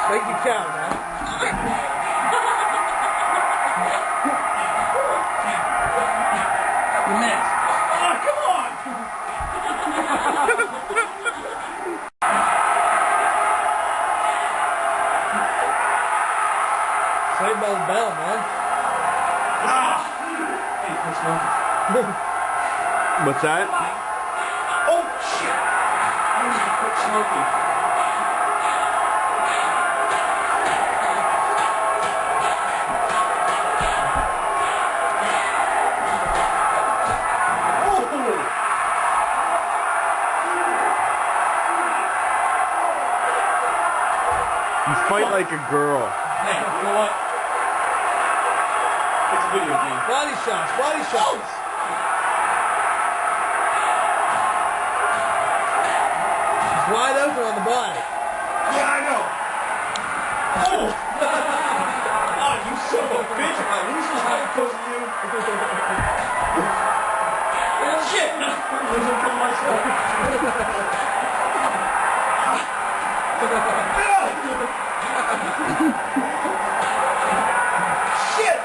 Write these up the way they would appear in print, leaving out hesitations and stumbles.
Make it count, man. You missed. Oh, come on! Saved by the bell, man. Hey, quit smoking. What's that? Oh, shit! I need to quit smoking. You fight like a girl. Hey, you know what? It's a video game. Body shots, body shots. He's wide open on the body. Yeah, I know. Oh! Oh, you son of a bitch! My loose was not close to you. Shit! I'm losing from myself. Shit!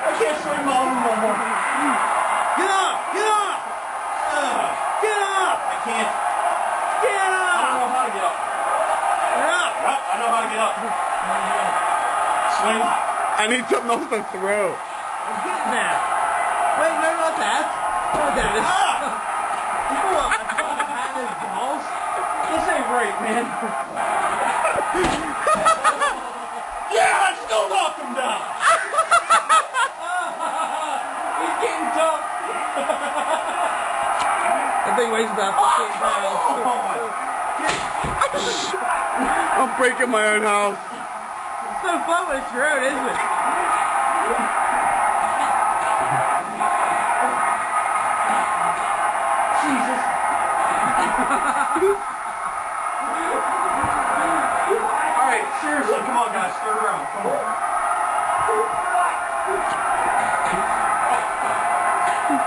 I can't swing my arm no more. Get up! Get up! Get up! I can't. Get I don't up! know how to get up. Get up! Yep, I know how to get up. Swing. I need something else to throw. I'm getting that. Wait, no, not that. Not that. You know what? Behind his balls? This ain't right, man. Yeah, I still knocked him down. He's getting dumped. That thing weighs about 15 pounds. I'm breaking my own house. It's so fun when it's your own, isn't it? Jesus. All right, seriously, come on, guys, third round, come on.